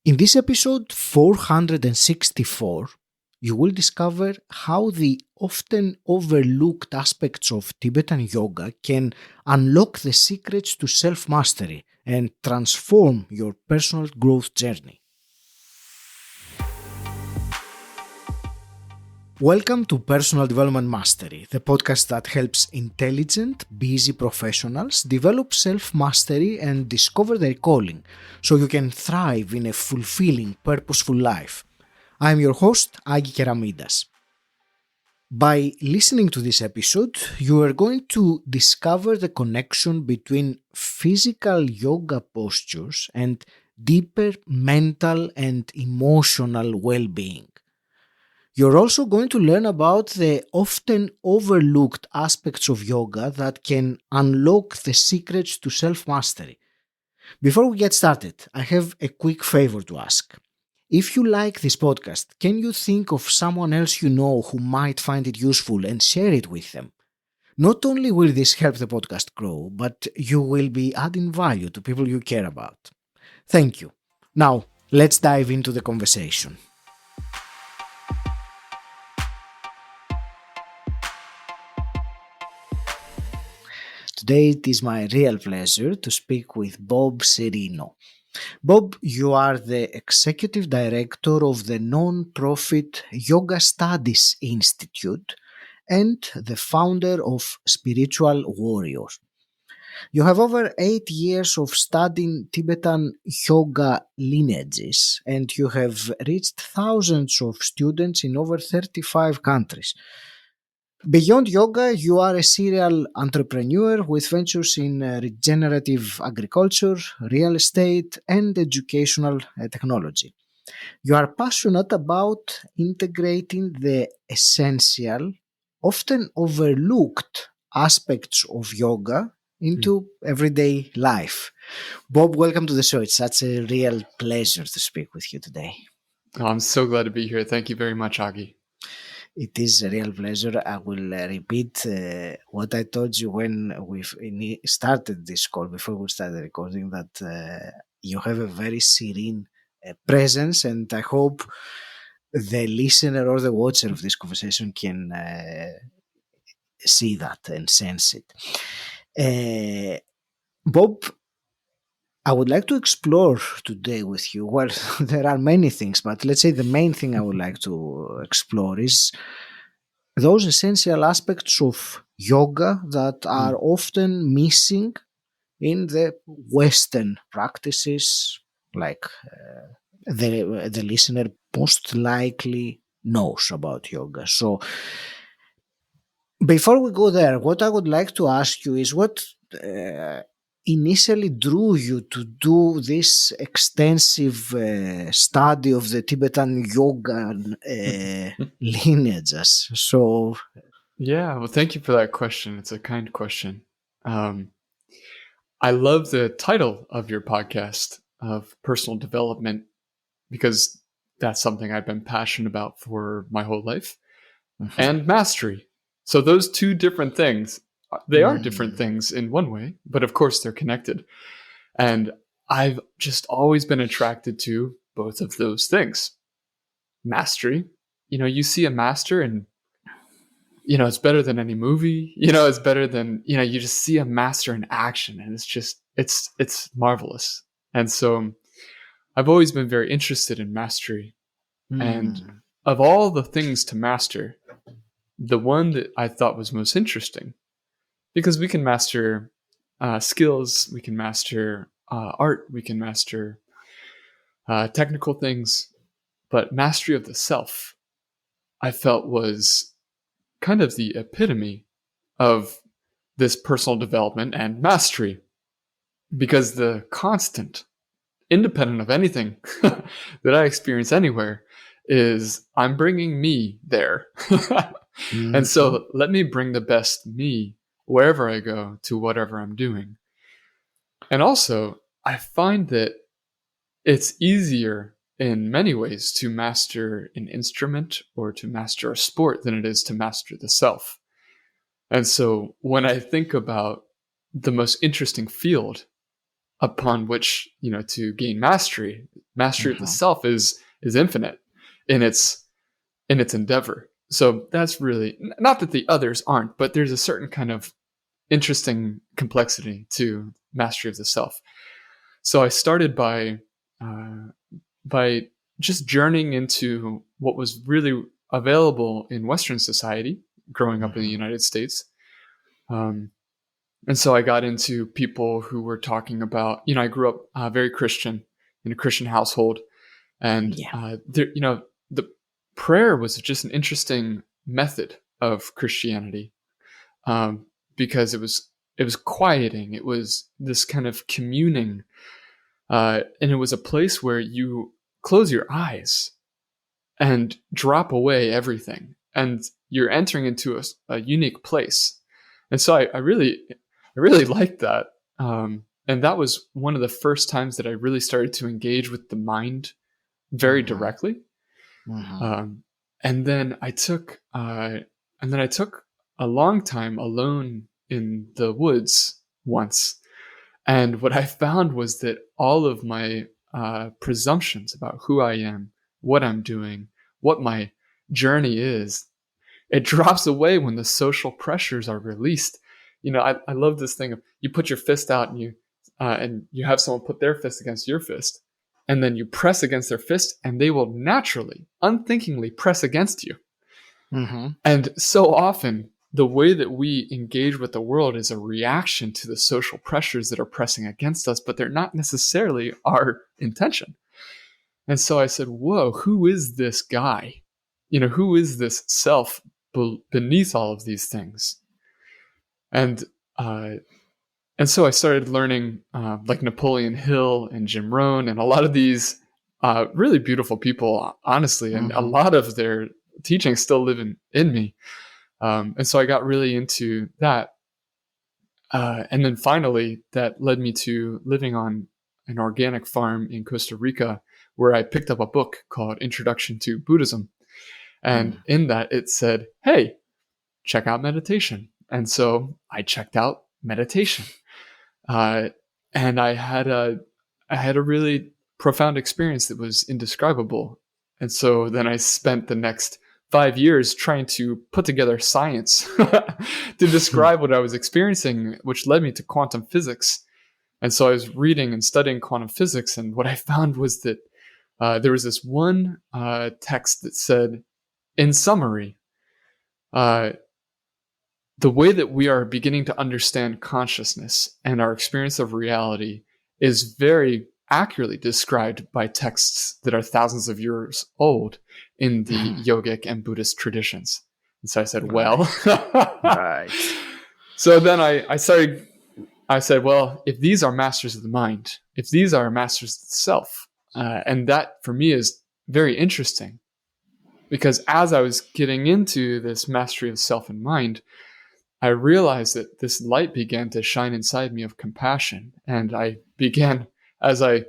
In this episode 464, you will discover how the often overlooked aspects of Tibetan yoga can unlock the secrets to self-mastery and transform your personal growth journey. Welcome to Personal Development Mastery, the podcast that helps intelligent, busy professionals develop self-mastery and discover their calling so you can thrive in a fulfilling, purposeful life. I'm your host, Agi Keramidas. By listening to this episode, you are going to discover the connection between physical yoga postures and deeper mental and emotional well-being. You're also going to learn about the often overlooked aspects of yoga that can unlock the secrets to self-mastery. Before we get started, I have a quick favor to ask. If you like this podcast, can you think of someone else you know who might find it useful and share it with them? Not only will this help the podcast grow, but you will be adding value to people you care about. Thank you. Now, let's dive into the conversation. Today it is my real pleasure to speak with Bob Cirino. Bob, you are the Executive Director of the non-profit Yoga Studies Institute and the founder of Spiritual Warriors. You have over 8 years of studying Tibetan yoga lineages, and you have reached thousands of students in over 35 countries. Beyond yoga, you are a serial entrepreneur with ventures in regenerative agriculture, real estate, and educational technology. You are passionate about integrating the essential, often overlooked aspects of yoga into everyday life. Bob, welcome to the show. It's such a real pleasure to speak with you today. Oh, I'm so glad to be here. Thank you very much, Agi. It is a real pleasure. I will repeat what I told you when we started this call, before we started recording, that you have a very serene presence, and I hope the listener or the watcher of this conversation can see that and sense it. Bob, I would like to explore today with you. Well, there are many things, but let's say the main thing I would like to explore is those essential aspects of yoga that are often missing in the Western practices, like the listener most likely knows about yoga. So before we go there, what I would like to ask you is what initially drew you to do this extensive study of the Tibetan yoga lineages. So Yeah, well, thank you for that question. It's a kind question. I love the title of your podcast of personal development because that's something I've been passionate about for my whole life, and mastery. So those two different things, they are different things in one way, but of course they're connected. And I've just always been attracted to both of those things. Mastery, you see a master and it's better than any movie, it's better than, you just see a master in action and it's marvelous. And so I've always been very interested in mastery. And of all the things to master, the one that I thought was most interesting, because we can master skills, we can master art, we can master technical things, but mastery of the self, I felt was kind of the epitome of this personal development and mastery, because the constant, independent of anything that I experience anywhere, is I'm bringing me there. And so let me bring the best me wherever I go to whatever I'm doing. And also, I find that it's easier in many ways to master an instrument or to master a sport than it is to master the self. And so when I think about the most interesting field upon which, to gain mastery. Mastery of the Mhm. self is infinite in its endeavor. So that's really, not that the others aren't, but there's a certain kind of interesting complexity to mastery of the self. So I started by just journeying into what was really available in Western society, growing up in the Mhm. United States. And so I got into people who were talking about, I grew up very Christian, in a Christian household. And, Yeah. the prayer was just an interesting method of Christianity, um, because it was quieting. It was this kind of communing. And it was a place where you close your eyes and drop away everything. And you're entering into a unique place. And so I really liked that. And that was one of the first times that I really started to engage with the mind very Mhm. directly. Mhm. Um, and then I took a long time alone in the woods once. And what I found was that all of my presumptions about who I am, what I'm doing, what my journey is, it drops away when the social pressures are released. I love this thing of you put your fist out and you have someone put their fist against your fist, and then you press against their fist, and they will naturally, unthinkingly press against you. Mhm. And so often, the way that we engage with the world is a reaction to the social pressures that are pressing against us, but they're not necessarily our intention. And so I said, whoa, who is this guy? Who is this self beneath all of these things? And uh, and so I started learning like Napoleon Hill and Jim Rohn and a lot of these really beautiful people, honestly, and a Mhm. lot of their teachings still live in me. And so I got really into that. And then finally, that led me to living on an organic farm in Costa Rica, where I picked up a book called Introduction to Buddhism. And Mhm. in that, it said, hey, check out meditation. And so I checked out meditation. Uh, and I had a really profound experience that was indescribable. And so then I spent the next 5 years trying to put together science to describe what I was experiencing, which led me to quantum physics. And so I was reading and studying quantum physics, and what I found was that there was this one text that said, in summary, uh, the way that we are beginning to understand consciousness and our experience of reality is very accurately described by texts that are thousands of years old in the Mhm. yogic and Buddhist traditions. And so I said, well, Right. Right. so then I said, well, if these are masters of the mind, if these are masters of the self, and that for me is very interesting, because as I was getting into this mastery of self and mind, I realized that this light began to shine inside me of compassion. And I began, as I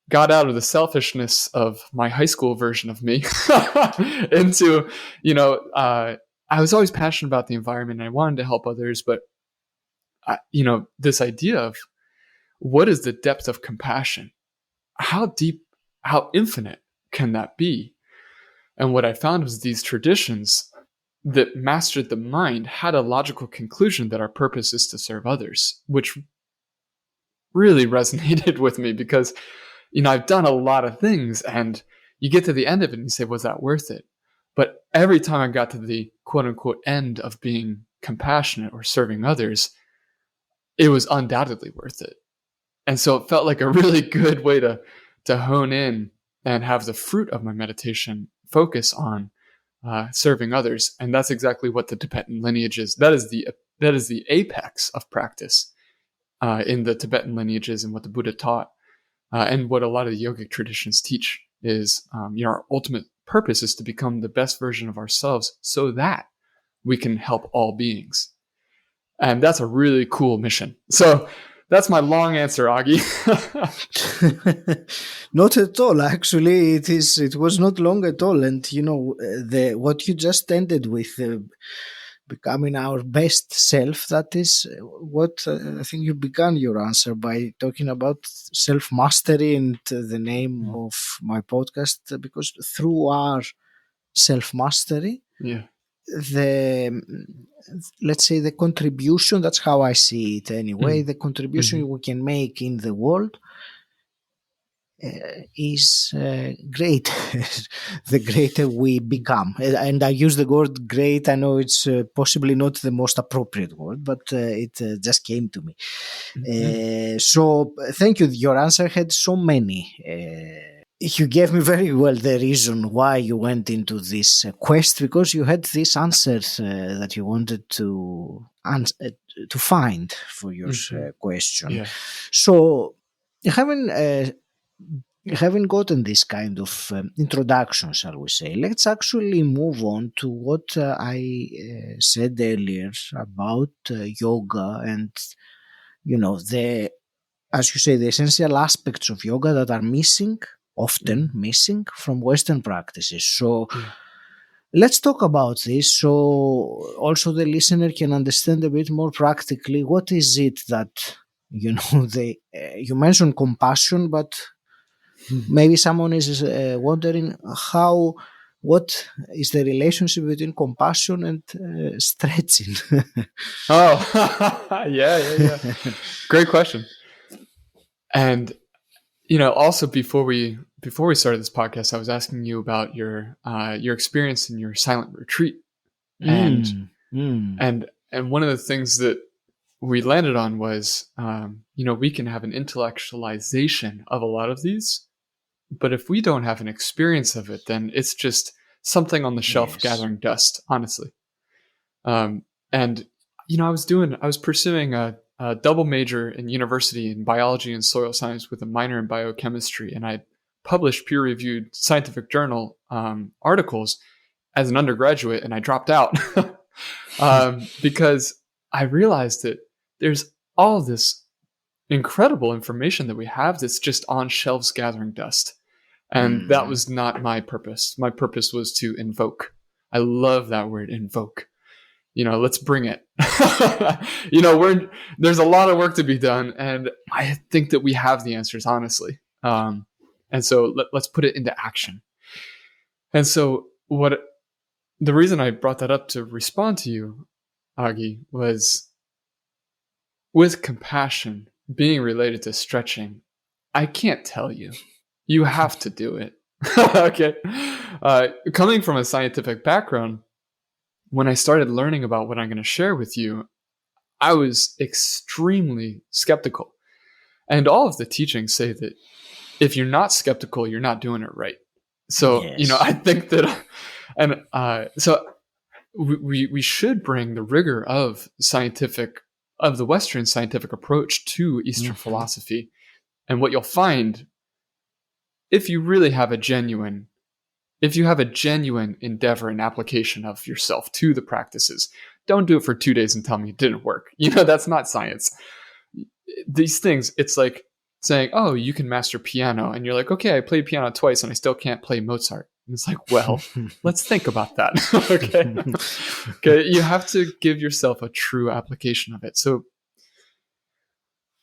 got out of the selfishness of my high school version of me, into, I was always passionate about the environment and I wanted to help others. But, this idea of what is the depth of compassion? How deep, how infinite can that be? And what I found was these traditions that mastered the mind had a logical conclusion that our purpose is to serve others, which really resonated with me because, I've done a lot of things and you get to the end of it and you say, was that worth it? But every time I got to the quote unquote end of being compassionate or serving others, it was undoubtedly worth it. And so it felt like a really good way to hone in and have the fruit of my meditation focus on serving others. And that's exactly what the Tibetan lineage is. That is the apex of practice in the Tibetan lineages and what the Buddha taught, and what a lot of the yogic traditions teach is, our ultimate purpose is to become the best version of ourselves so that we can help all beings. And that's a really cool mission. So that's my long answer, Augie. Not at all. Actually, it was not long at all. And the what you just ended with, becoming our best self. That is what I think you began your answer by talking about self-mastery, and the name of my podcast, because through our self-mastery, Yeah. the let's say the contribution, that's how I see it anyway, the contribution we can make in the world is great. The greater we become, and I use the word great. I know it's possibly not the most appropriate word, but it just came to me. So thank you. Your answer had so many you gave me very well the reason why you went into this quest, because you had this answer that you wanted to find for your question. Yeah. So having gotten this kind of introduction, shall we say, let's actually move on to what I said earlier about yoga and, the, as you say, the essential aspects of yoga that are often missing from Western practices. So let's talk about this, so also the listener can understand a bit more practically what is it that, you mentioned compassion, but maybe someone is wondering what is the relationship between compassion and stretching? Oh, yeah. Great question. And also before we started this podcast, I was asking you about your experience in your silent retreat, and one of the things that we landed on was, we can have an intellectualization of a lot of these, but if we don't have an experience of it, then it's just something on the shelf gathering dust, honestly. And I was pursuing a double major in university in biology and soil science with a minor in biochemistry, and I published peer-reviewed scientific journal articles as an undergraduate, and I dropped out because I realized that there's all this incredible information that we have that's just on shelves gathering dust. And that was not my purpose. My purpose was to invoke. I love that word, invoke. Let's bring it. There's a lot of work to be done, and I think that we have the answers, honestly. And so let's put it into action. And so the reason I brought that up to respond to you, Agi, was with compassion being related to stretching. I can't tell you. You have to do it. Okay. Coming from a scientific background, when I started learning about what I'm going to share with you, I was extremely skeptical. And all of the teachings say that if you're not skeptical, you're not doing it right. So, I think that, and so we should bring the rigor of the Western scientific approach to Eastern philosophy. And what you'll find, if you have a genuine endeavor and application of yourself to the practices, don't do it for 2 days and tell me it didn't work. That's not science. These things, it's like saying, oh, you can master piano. And you're like, okay, I played piano twice and I still can't play Mozart. And it's like, well, let's think about that. Okay. You have to give yourself a true application of it. So,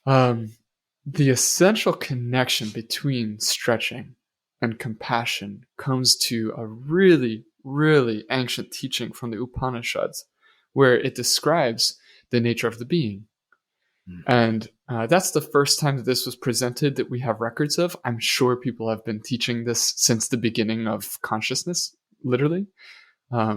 the essential connection between stretching and compassion comes to a really, really ancient teaching from the Upanishads, where it describes the nature of the being. And that's the first time that this was presented that we have records of. I'm sure people have been teaching this since the beginning of consciousness, literally. But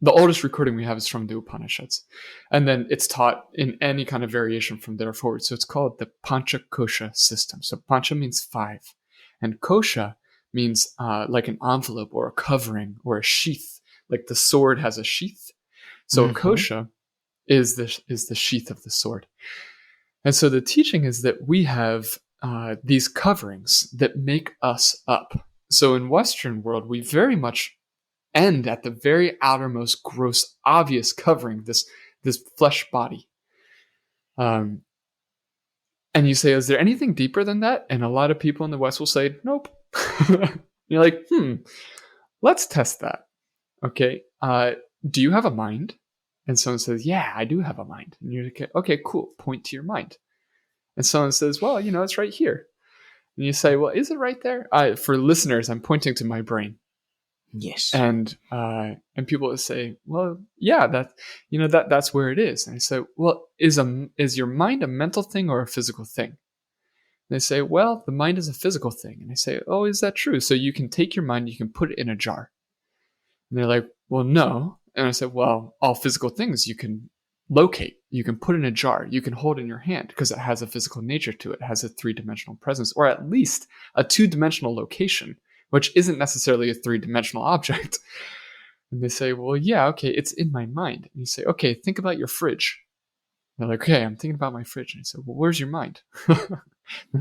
the oldest recording we have is from the Upanishads. And then it's taught in any kind of variation from there forward. So it's called the Pancha Kosha system. So Pancha means 5. And Kosha means like an envelope or a covering or a sheath. Like the sword has a sheath. So Kosha is the sheath of the sword. And so the teaching is that we have these coverings that make us up. So in Western world, we very much end at the very outermost, gross, obvious covering, this flesh body. And you say, is there anything deeper than that? And a lot of people in the West will say, nope. You're like, let's test that. Okay. do you have a mind? And someone says, yeah, I do have a mind. And you're like, okay, cool. Point to your mind. And someone says, well, it's right here. And you say, well, is it right there? For listeners, I'm pointing to my brain. Yes. And people will say, well, yeah, that's where it is. And I say, well, is your mind a mental thing or a physical thing? And they say, well, the mind is a physical thing. And I say, oh, is that true? So you can take your mind, you can put it in a jar. And they're like, well, no. And I said, well, all physical things you can locate, you can put in a jar, you can hold in your hand because it has a physical nature to it, has a 3-dimensional presence, or at least a 2-dimensional location, which isn't necessarily a 3-dimensional object. And they say, well, yeah, okay, it's in my mind. And you say, okay, think about your fridge. And they're like, okay, I'm thinking about my fridge. And I said, well, where's your mind?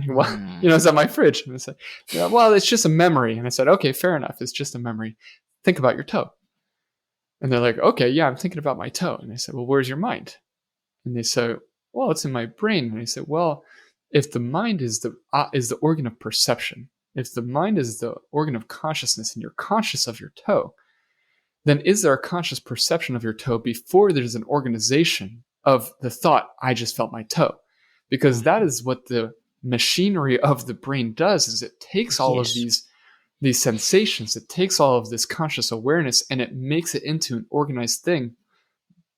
Well, it's at my fridge. And they say, yeah, well, it's just a memory. And I said, okay, fair enough. It's just a memory. Think about your toe. And they're like, okay, yeah, I'm thinking about my toe. And I said, well, where's your mind? And they say, well, it's in my brain. And I said, well, if the mind is the organ of perception, if the mind is the organ of consciousness and you're conscious of your toe, then is there a conscious perception of your toe before there's an organization of the thought, I just felt my toe? Because that is what the machinery of the brain does, is it takes all of these sensations, it takes all of this conscious awareness and it makes it into an organized thing.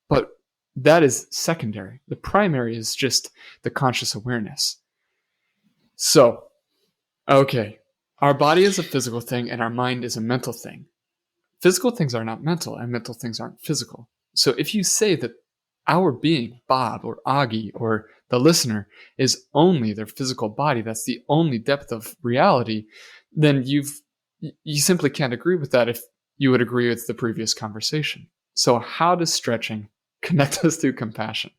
But that is secondary. The primary is just the conscious awareness. So, okay, our body is a physical thing and our mind is a mental thing. Physical things are not mental and mental things aren't physical. So if you say that our being, Bob or Augie or the listener, is only their physical body, that's the only depth of reality, then you simply can't agree with that if you would agree with the previous conversation. So how does stretching connect us to compassion?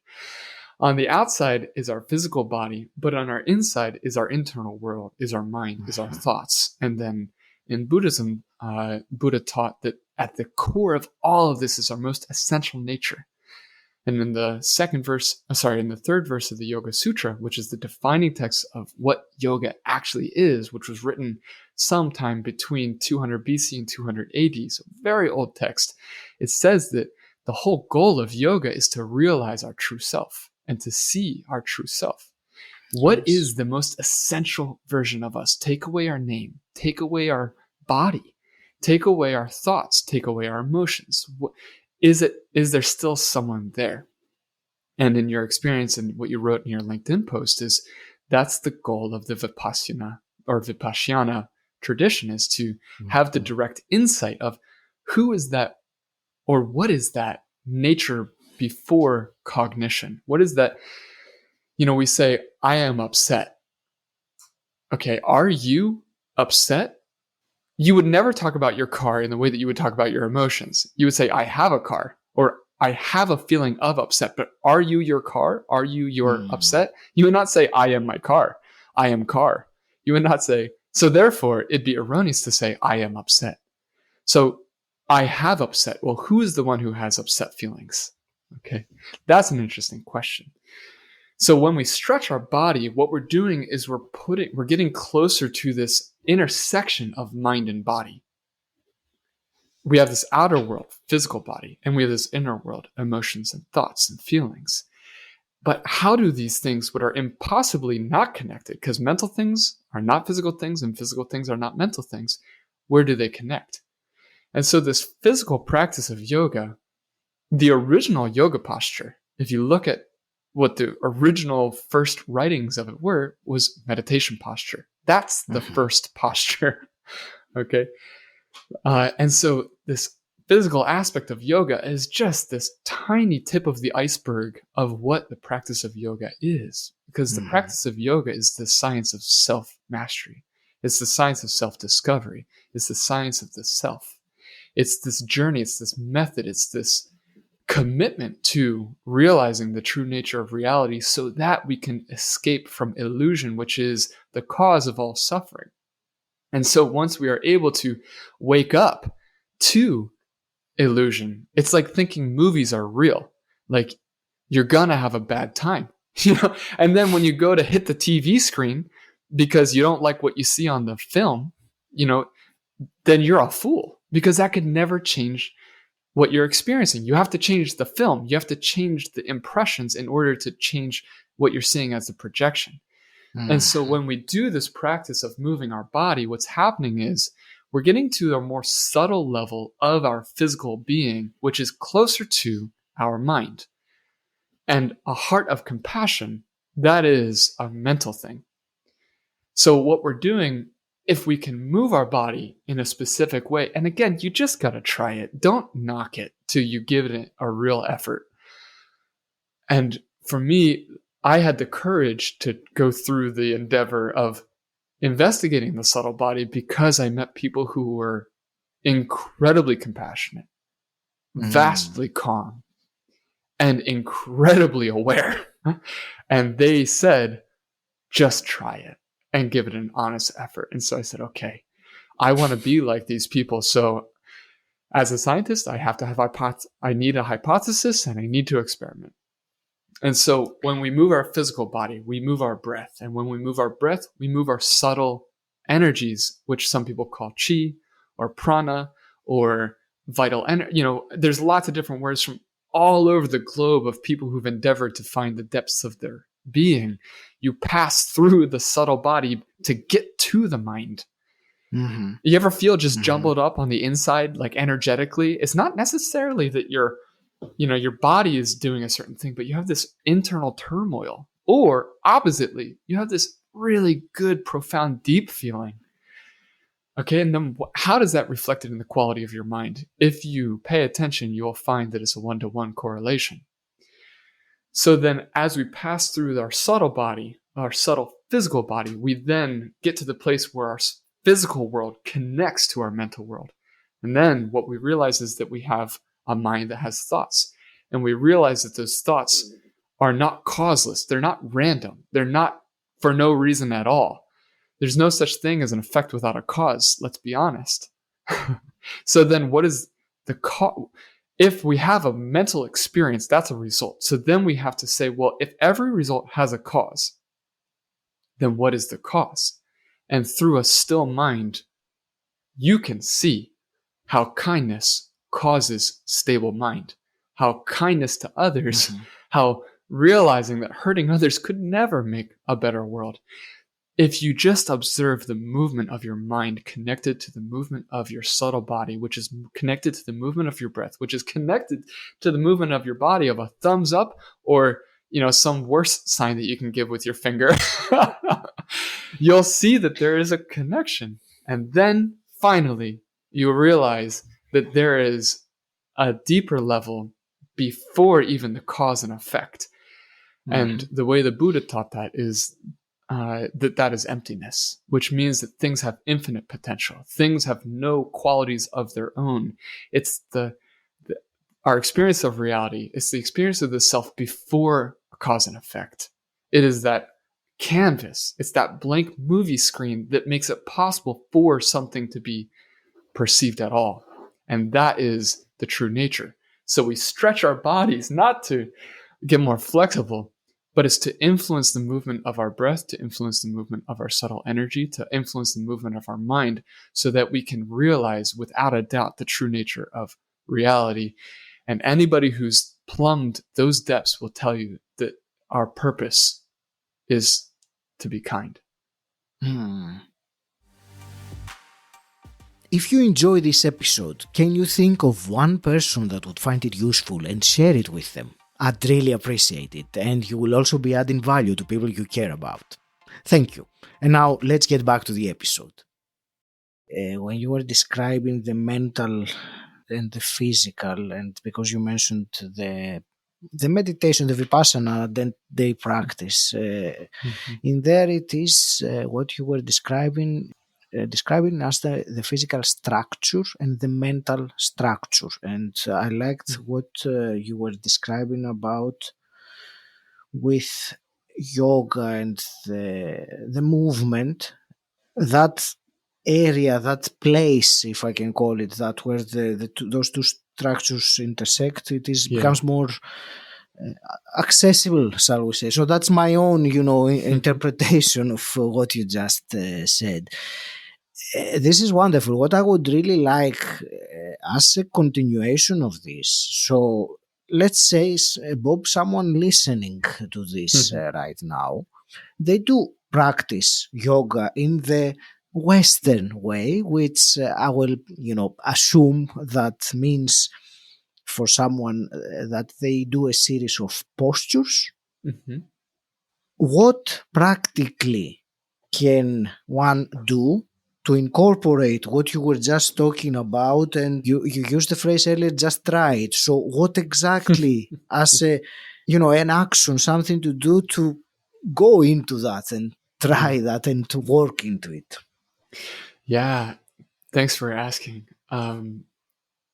On the outside is our physical body, but on our inside is our internal world, is our mind, is our thoughts. And then in Buddhism, Buddha taught that at the core of all of this is our most essential nature. And in the third verse of the Yoga Sutra, which is the defining text of what yoga actually is, which was written sometime between 200 BC and 200 AD, so very old text, it says that the whole goal of yoga is to realize our true self and to see our true self. What is the most essential version of us? Take away our name, take away our body, take away our thoughts, take away our emotions. Is there still someone there? And in your experience and what you wrote in your LinkedIn post is that's the goal of the Vipassana tradition, is to have the direct insight of who is that, or what is that nature before cognition? What is that? We say, I am upset. Okay, are you upset? You would never talk about your car in the way that you would talk about your emotions. You would say, I have a car, or I have a feeling of upset, but are you your car? Are you your upset? You would not say, I am my car. I am car. You would not say, so therefore it'd be erroneous to say, I am upset. So I have upset. Well, who is the one who has upset feelings? Okay, that's an interesting question. So when we stretch our body, what we're doing is we're getting closer to this intersection of mind and body. We have this outer world, physical body, and we have this inner world, emotions and thoughts and feelings. But how do these things, what are impossibly not connected, because mental things are not physical things and physical things are not mental things, where do they connect? And so this physical practice of yoga, the original yoga posture, if you look at what the original first writings of it was meditation posture. That's the first posture. Okay. And so this physical aspect of yoga is just this tiny tip of the iceberg of what the practice of yoga is. Because the practice of yoga is the science of self-mastery. It's the science of self-discovery. It's the science of the self. It's this journey. It's this method. It's this commitment to realizing the true nature of reality so that we can escape from illusion, which is the cause of all suffering. And so once we are able to wake up to illusion, it's like thinking movies are real. Like, you're gonna have a bad time, and then when you go to hit the TV screen because you don't like what you see on the film, then you're a fool, because that could never change what you're experiencing. You have to change the film. You have to change the impressions in order to change what you're seeing as a projection. And so when we do this practice of moving our body, what's happening is we're getting to a more subtle level of our physical being, which is closer to our mind. And a heart of compassion, that is a mental thing. So what we're doing, if we can move our body in a specific way, and again, you just got to try it. Don't knock it till you give it a real effort. And for me, I had the courage to go through the endeavor of investigating the subtle body because I met people who were incredibly compassionate, vastly calm, and incredibly aware. And they said, just try it and give it an honest effort. And so I said, okay, I want to be like these people. So as a scientist, I have to have I need a hypothesis and I need to experiment. And so when we move our physical body, we move our breath. And when we move our breath, we move our subtle energies, which some people call chi or prana or vital energy. There's lots of different words from all over the globe of people who've endeavored to find the depths of their being. You pass through the subtle body to get to the mind. Mm-hmm. You ever feel just jumbled up on the inside, like energetically? It's not necessarily that your body is doing a certain thing, but you have this internal turmoil. Or oppositely, you have this really good, profound, deep feeling. Okay, and then how does that reflect in the quality of your mind? If you pay attention, you will find that it's a one-to-one correlation. So then as we pass through our subtle body, our subtle physical body, we then get to the place where our physical world connects to our mental world. And then what we realize is that we have a mind that has thoughts. And we realize that those thoughts are not causeless. They're not random. They're not for no reason at all. There's no such thing as an effect without a cause. Let's be honest. So then what is the cause? If we have a mental experience, that's a result. So then we have to say, well, if every result has a cause, then what is the cause? And through a still mind, you can see how kindness causes stable mind, how kindness to others, how realizing that hurting others could never make a better world. If you just observe the movement of your mind connected to the movement of your subtle body, which is connected to the movement of your breath, which is connected to the movement of your body of a thumbs up or, some worse sign that you can give with your finger, you'll see that there is a connection. And then finally, you realize that there is a deeper level before even the cause and effect. And the way the Buddha taught that is that is emptiness, which means that things have infinite potential. Things have no qualities of their own. It's our experience of reality. It's the experience of the self before cause and effect. It is that canvas. It's that blank movie screen that makes it possible for something to be perceived at all. And that is the true nature. So we stretch our bodies not to get more flexible, but it's to influence the movement of our breath, to influence the movement of our subtle energy, to influence the movement of our mind so that we can realize without a doubt the true nature of reality. And anybody who's plumbed those depths will tell you that our purpose is to be kind. If you enjoy this episode, can you think of one person that would find it useful and share it with them? I'd really appreciate it, and you will also be adding value to people you care about. Thank you. And now let's get back to the episode. When you were describing the mental and the physical, and because you mentioned the meditation, the Vipassana that they practice, in there it is what you were describing as the physical structure and the mental structure. And I liked what you were describing about with yoga and the movement, that area, that place, if I can call it that, where those two structures intersect, becomes more accessible, shall we say. So that's my own, interpretation of what you just said. This is wonderful. What I would really like as a continuation of this, so let's say, Bob, someone listening to this right now, they do practice yoga in the Western way, which I will, assume that means for someone that they do a series of postures. Mhm. What practically can one do to incorporate what you were just talking about? And you used the phrase earlier, just try it. So what exactly as an action, something to do to go into that and try that and to work into it? Yeah, thanks for asking.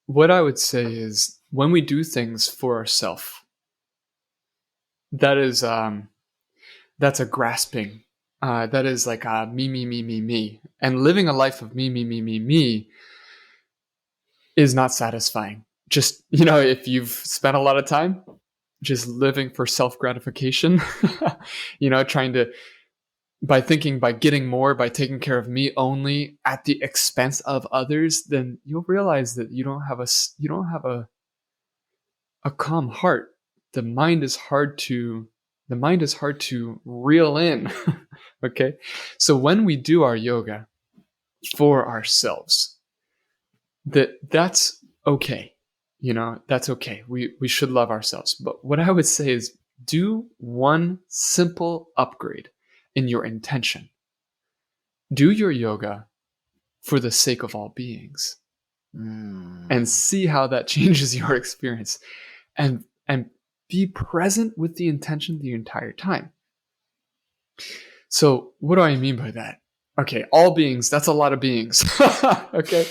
What I would say is when we do things for ourselves, that is that's a grasping. That is like a me, me, me, me, me. And living a life of me, me, me, me, me is not satisfying. Just, if you've spent a lot of time just living for self gratification, trying to, by getting more, by taking care of me only at the expense of others, then you'll realize that you don't have a calm heart. The mind is hard to reel in. Okay. So when we do our yoga for ourselves, that's okay. That's okay. We should love ourselves. But what I would say is do one simple upgrade in your intention. Do your yoga for the sake of all beings and see how that changes your experience, and be present with the intention the entire time. So what do I mean by that? Okay, all beings, that's a lot of beings. Okay.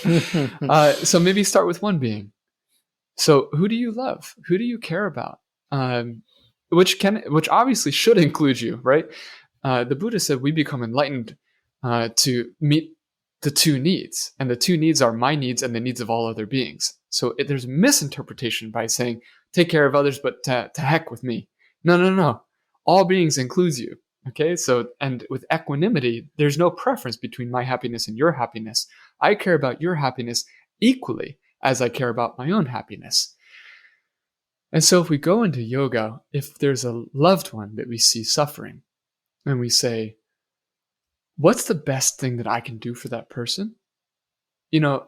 So maybe start with one being. So who do you love? Who do you care about? Which obviously should include you, right? The Buddha said we become enlightened to meet the two needs, and the two needs are my needs and the needs of all other beings. So there's misinterpretation by saying take care of others, but to heck with me. No. All beings includes you. Okay, so, and with equanimity, there's no preference between my happiness and your happiness. I care about your happiness equally as I care about my own happiness. And so if we go into yoga, if there's a loved one that we see suffering, and we say, what's the best thing that I can do for that person? To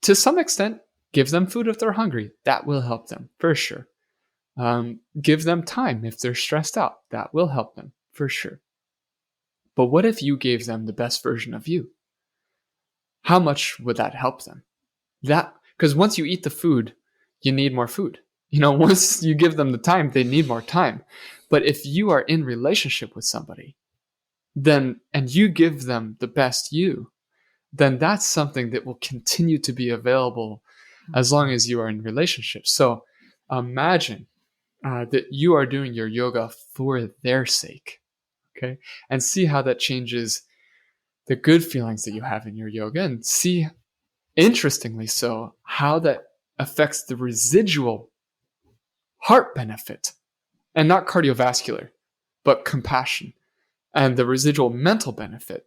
some extent, give them food if they're hungry. That will help them, for sure. Give them time if they're stressed out. That will help them, for sure. But what if you gave them the best version of you? How much would that help them? Because once you eat the food, you need more food. Once you give them the time, they need more time. But if you are in relationship with somebody, and you give them the best you, then that's something that will continue to be available as long as you are in relationship. So imagine that you are doing your yoga for their sake, okay? And see how that changes the good feelings that you have in your yoga, and see, interestingly so, how that affects the residual heart benefit, and not cardiovascular, but compassion, and the residual mental benefit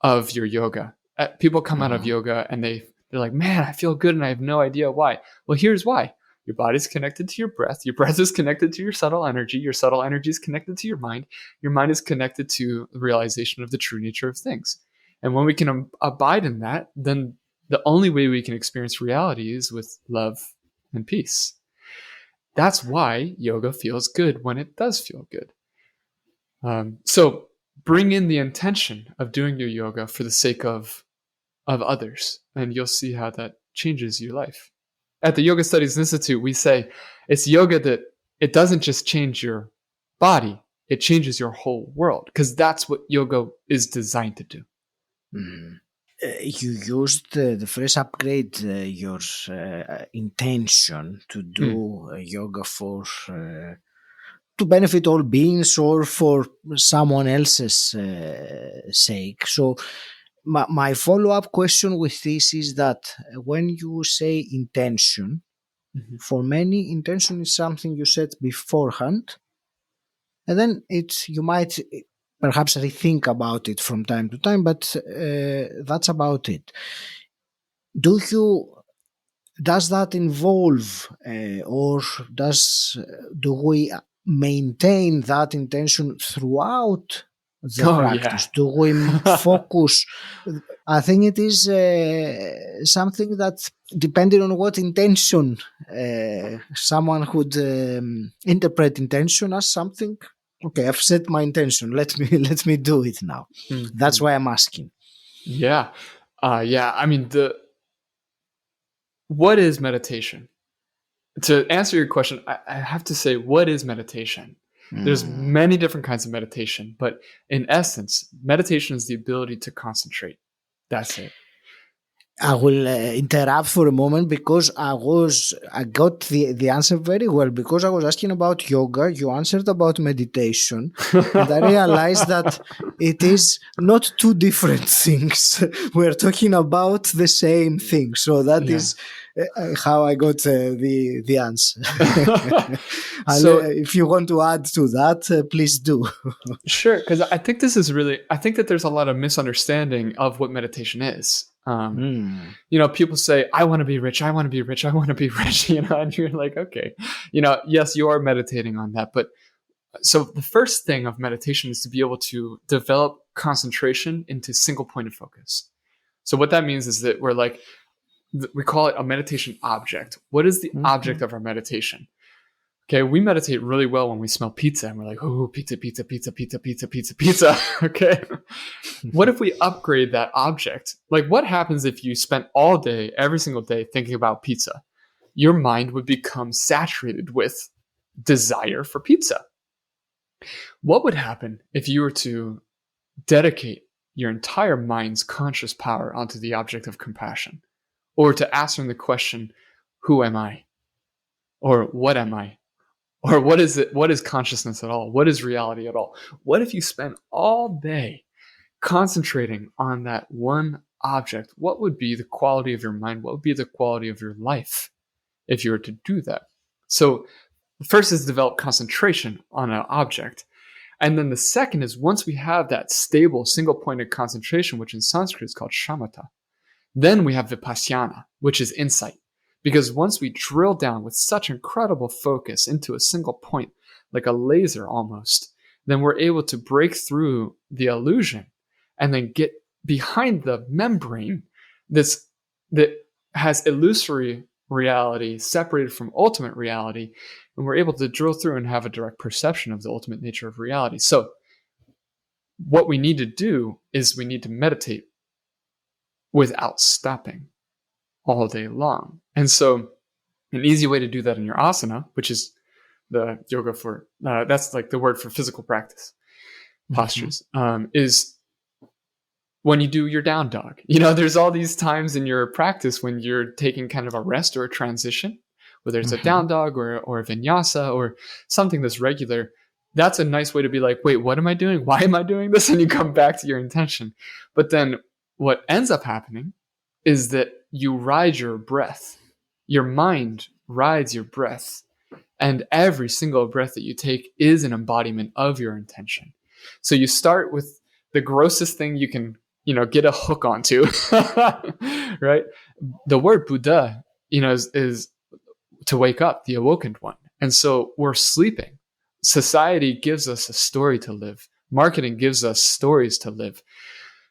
of your yoga. People come out of yoga and they're like, man, I feel good and I have no idea why. Well, here's why. Your body's connected to your breath. Your breath is connected to your subtle energy. Your subtle energy is connected to your mind. Your mind is connected to the realization of the true nature of things. And when we can abide in that, then the only way we can experience reality is with love and peace. That's why yoga feels good when it does feel good. So bring in the intention of doing your yoga for the sake of others, and you'll see how that changes your life. At the Yoga Studies Institute, we say it's yoga that it doesn't just change your body, it changes your whole world, because that's what yoga is designed to do. You used the phrase upgrade your intention to do yoga for to benefit all beings or for someone else's sake. So my follow-up question with this is that when you say intention, for many, intention is something you set beforehand, and then you might perhaps rethink about it from time to time, but that's about it. Do you does that involve or do we maintain that intention throughout the Oh yeah. practice? Do we focus? I think it is something that, depending on what intention someone would interpret intention as something. Okay, I've set my intention. Let me do it now. That's why I'm asking. Yeah. Yeah. I mean, what is meditation? To answer your question, I have to say, what is meditation? There's many different kinds of meditation, but in essence, meditation is the ability to concentrate. That's it. I will interrupt for a moment because I got the answer very well, because I was asking about yoga. You answered about meditation, and I realized that it is not two different things. We're talking about the same thing. So that is how I got the answer. So if you want to add to that, please do. Sure, because I think I think that there's a lot of misunderstanding of what meditation is. People say, I want to be rich, I want to be rich, I want to be rich, and you're like, okay, yes, you are meditating on that. But so the first thing of meditation is to be able to develop concentration into single point of focus. So what that means is that we call it a meditation object. What is the object of our meditation? Okay, we meditate really well when we smell pizza and we're like, oh, pizza, pizza, pizza, pizza, pizza, pizza, pizza. Okay. What if we upgrade that object? Like, what happens if you spent all day, every single day, thinking about pizza? Your mind would become saturated with desire for pizza. What would happen if you were to dedicate your entire mind's conscious power onto the object of compassion? Or to answer the question, who am I? Or what am I? Or what is it? What is consciousness at all? What is reality at all? What if you spent all day concentrating on that one object? What would be the quality of your mind? What would be the quality of your life if you were to do that? So first is develop concentration on an object. And then the second is, once we have that stable single-pointed concentration, which in Sanskrit is called shamatha, then we have vipassana, which is insight. Because once we drill down with such incredible focus into a single point, like a laser almost, then we're able to break through the illusion and then get behind the membrane that has illusory reality separated from ultimate reality, and we're able to drill through and have a direct perception of the ultimate nature of reality. So what we need to do is we need to meditate without stopping all day long. And so an easy way to do that in your asana, which is the yoga for, that's like the word for physical practice, postures, is when you do your down dog. There's all these times in your practice when you're taking kind of a rest or a transition, whether it's a down dog or a vinyasa or something that's regular. That's a nice way to be like, wait, what am I doing? Why am I doing this? And you come back to your intention. But then what ends up happening is that you ride your breath. Your mind rides your breath. And every single breath that you take is an embodiment of your intention. So you start with the grossest thing you can, get a hook onto, right? The word Buddha, is to wake up, the awakened one. And so we're sleeping. Society gives us a story to live. Marketing gives us stories to live.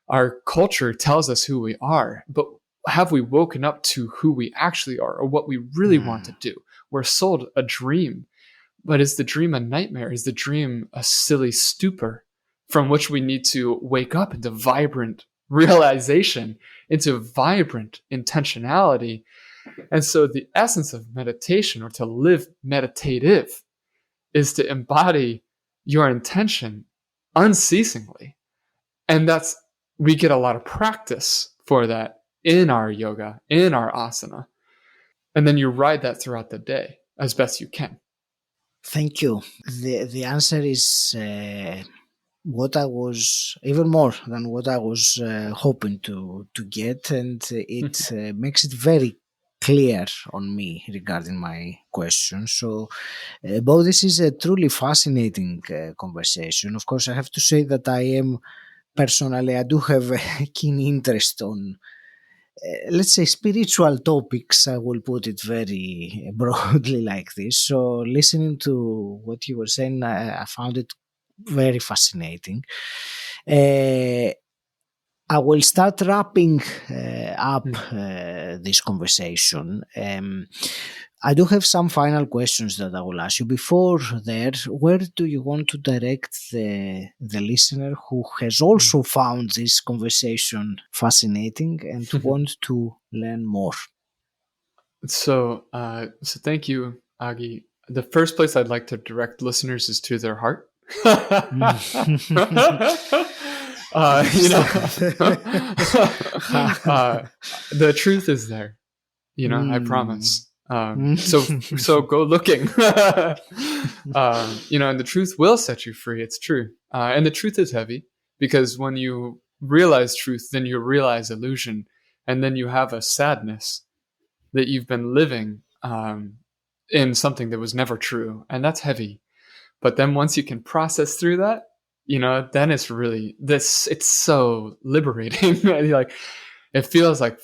Our culture tells us who we are, but have we woken up to who we actually are or what we really want to do? We're sold a dream, but is the dream a nightmare? Is the dream a silly stupor from which we need to wake up into vibrant realization, into vibrant intentionality? And so the essence of meditation, or to live meditative, is to embody your intention unceasingly. And we get a lot of practice for that in our yoga, in our asana. And then you ride that throughout the day as best you can. Thank you. The answer is what I was, even more than what I was hoping to get, and it makes it very clear on me regarding my question. So both this is a truly fascinating conversation. Of course, I have to say that I do have a keen interest on let's say, spiritual topics. I will put it very broadly like this. So, listening to what you were saying, I found it very fascinating. I will start wrapping up Mm. this conversation. I do have some final questions that I will ask you. Before that, where do you want to direct the listener who has also found this conversation fascinating and want to learn more? So thank you, Agi. The first place I'd like to direct listeners is to their heart. You know, the truth is there. You know, I promise. So go looking. You know, and the truth will set you free. It's true, and the truth is heavy because when you realize truth, then you realize illusion, and then you have a sadness that you've been living in something that was never true, and that's heavy. But then once you can process through that, you know, then it's really this. It's so liberating. Like it feels like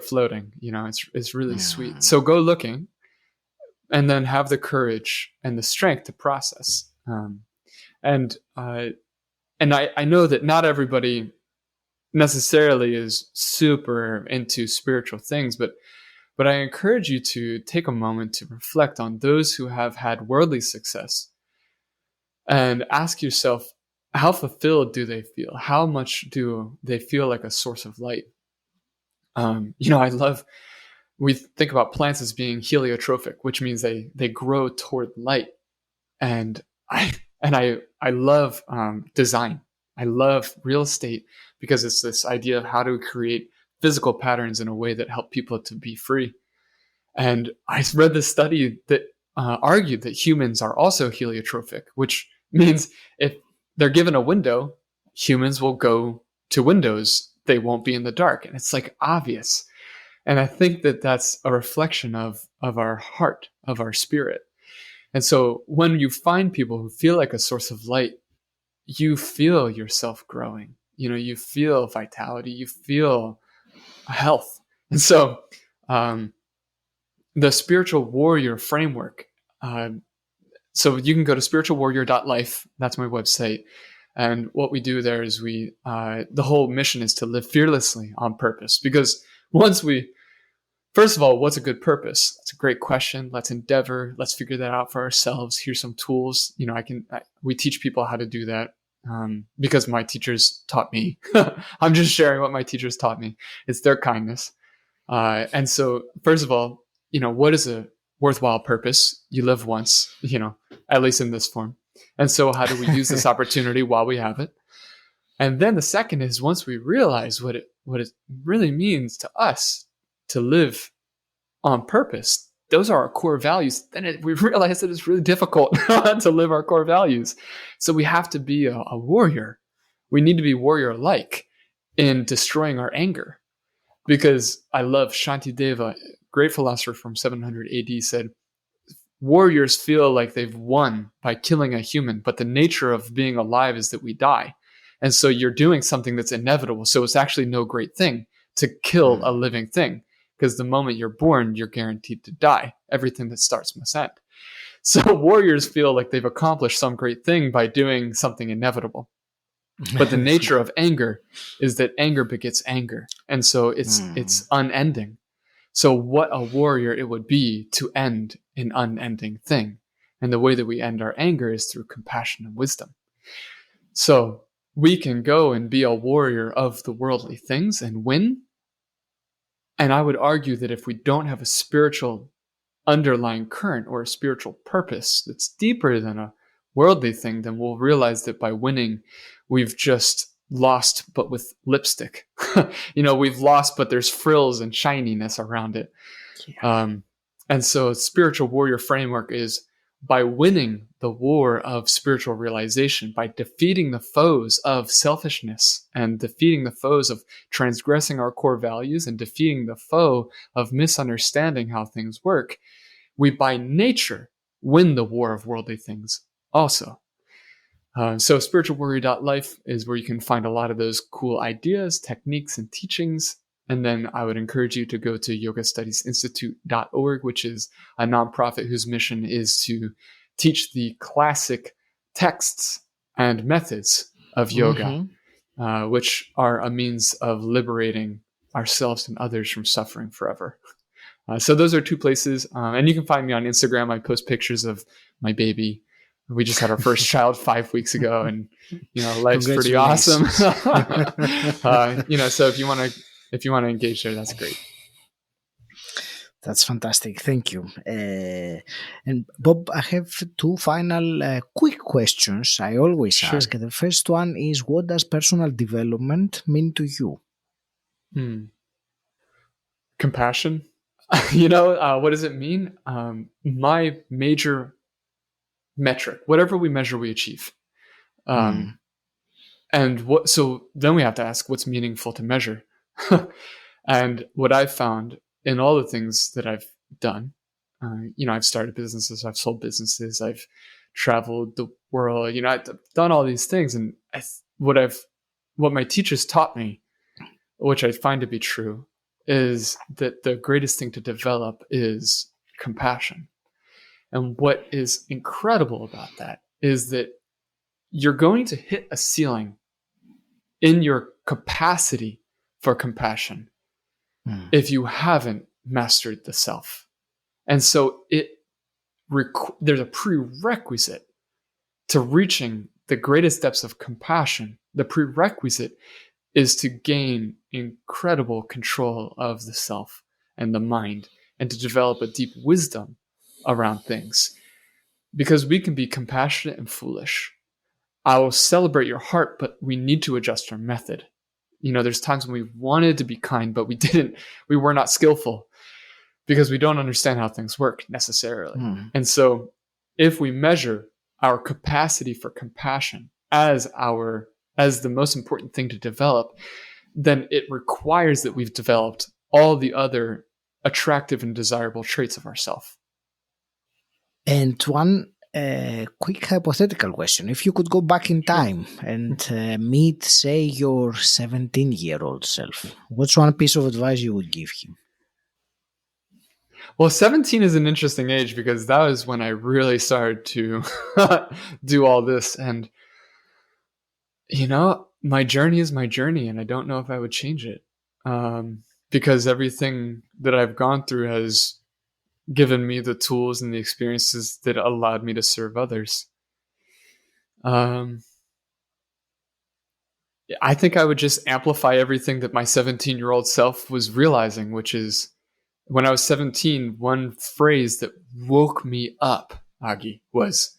floating. You know, it's really sweet. So go looking, and then have the courage and the strength to process. And I know that not everybody necessarily is super into spiritual things, but I encourage you to take a moment to reflect on those who have had worldly success and ask yourself, how fulfilled do they feel? How much do they feel like a source of light? You know, we think about plants as being heliotropic, which means they grow toward light. And I love design. I love real estate because it's this idea of how to create physical patterns in a way that help people to be free. And I read this study that argued that humans are also heliotropic, which means if they're given a window, humans will go to windows. They won't be in the dark. And it's like obvious. And I think that that's a reflection of our heart, of our spirit. And so when you find people who feel like a source of light, you feel yourself growing. You know, you feel vitality, you feel health. And so the spiritual warrior framework, so you can go to spiritualwarrior.life. That's my website. And what we do there is the whole mission is to live fearlessly on purpose. Because first of all, what's a good purpose? That's a great question. Let's endeavor. Let's figure that out for ourselves. Here's some tools. You know, we teach people how to do that because my teachers taught me. I'm just sharing what my teachers taught me. It's their kindness. And so, first of all, you know, what is a worthwhile purpose? You live once, you know, at least in this form. And so how do we use this opportunity while we have it? And then the second is once we realize what it really means to us to live on purpose, those are our core values, then we realize that it's really difficult to live our core values. So we have to be a warrior. We need to be warrior-like in destroying our anger. Because I love Shantideva, great philosopher from 700 AD, said, warriors feel like they've won by killing a human, but the nature of being alive is that we die. And so you're doing something that's inevitable. So it's actually no great thing to kill a living thing, because the moment you're born, you're guaranteed to die. Everything that starts must end. So warriors feel like they've accomplished some great thing by doing something inevitable. But the nature of anger is that anger begets anger. And so it's unending. So what a warrior it would be to end an unending thing. And the way that we end our anger is through compassion and wisdom. So we can go and be a warrior of the worldly things and win. And I would argue that if we don't have a spiritual underlying current or a spiritual purpose that's deeper than a worldly thing, then we'll realize that by winning, we've just lost, but with lipstick. You know, we've lost, but there's frills and shininess around it. Yeah. And so spiritual warrior framework is by winning the war of spiritual realization, by defeating the foes of selfishness and defeating the foes of transgressing our core values and defeating the foe of misunderstanding how things work, we by nature win the war of worldly things also. So spiritualwarrior.life is where you can find a lot of those cool ideas, techniques, and teachings. And then I would encourage you to go to yogastudiesinstitute.org, which is a nonprofit whose mission is to teach the classic texts and methods of yoga, which are a means of liberating ourselves and others from suffering forever. So those are two places. And you can find me on Instagram. I post pictures of my baby. We just had our first child 5 weeks ago, and life's pretty awesome. So if you want to engage there, that's great. That's fantastic. Thank you. And Bob, I have two final quick questions I always ask. The first one is, what does personal development mean to you? Compassion. What does it mean? My major metric, whatever we measure, we achieve. And so then we have to ask, what's meaningful to measure? And what I've found in all the things that I've done, I've started businesses, I've sold businesses, I've traveled the world, I've done all these things. And what my teachers taught me, which I find to be true, is that the greatest thing to develop is compassion. And what is incredible about that is that you're going to hit a ceiling in your capacity for compassion if you haven't mastered the self. And so there's a prerequisite to reaching the greatest depths of compassion. The prerequisite is to gain incredible control of the self and the mind, and to develop a deep wisdom around things. Because we can be compassionate and foolish. I will celebrate your heart, but we need to adjust our method. There's times when we wanted to be kind, but we were not skillful because we don't understand how things work necessarily. And so if we measure our capacity for compassion as the most important thing to develop, then it requires that we've developed all the other attractive and desirable traits of ourselves. And one quick hypothetical question. If you could go back in time and meet, say, your 17-year-old self, what's one piece of advice you would give him? Well, 17 is an interesting age because that was when I really started to do all this. And, my journey is my journey, and I don't know if I would change it because everything that I've gone through has given me the tools and the experiences that allowed me to serve others. I think I would just amplify everything that my 17-year-old self was realizing, which is when I was 17, one phrase that woke me up, Agi, was,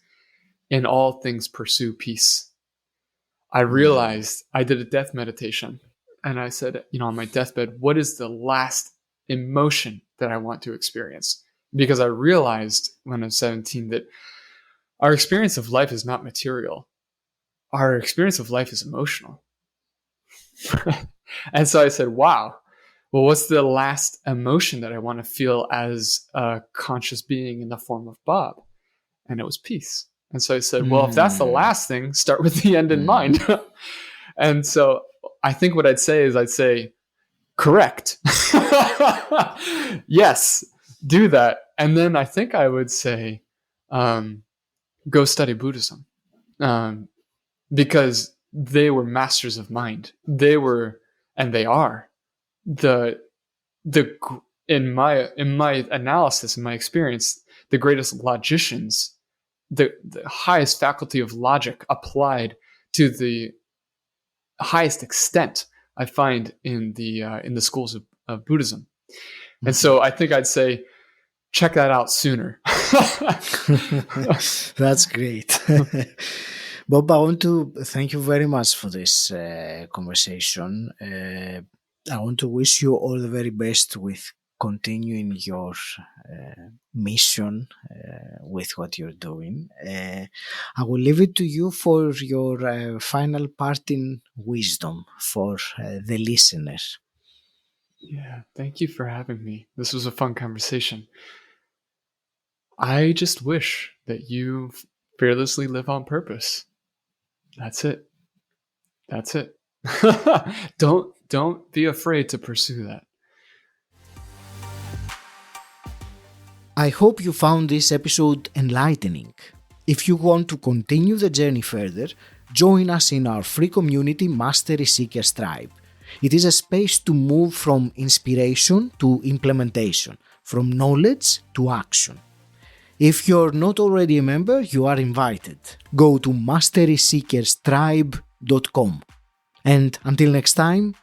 "In all things pursue peace." I realized I did a death meditation, and I said, on my deathbed, what is the last emotion that I want to experience? Because I realized when I was 17 that our experience of life is not material. Our experience of life is emotional. And so I said, wow, well, what's the last emotion that I want to feel as a conscious being in the form of Bob? And it was peace. And so I said, well, if that's the last thing, start with the end in mind. And so I think what I'd say, correct. Yes, do that. And then I think I would say, go study Buddhism. Because they were masters of mind. They were, and they are, in my analysis, in my experience, the greatest logicians, the highest faculty of logic applied to the highest extent I find in the schools of Buddhism. And so I think I'd say, check that out sooner. That's great. Bob, I want to thank you very much for this conversation. I want to wish you all the very best with continuing your mission with what you're doing. I will leave it to you for your final parting wisdom for the listener. Yeah, thank you for having me. This was a fun conversation. I just wish that you fearlessly live on purpose. That's it. Don't don't be afraid to pursue that. I hope you found this episode enlightening. If you want to continue the journey further, join us in our free community Mastery Seekers Tribe. It is a space to move from inspiration to implementation, from knowledge to action. If you're not already a member, you are invited. Go to masteryseekerstribe.com. And until next time,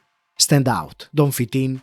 stand out, don't fit in,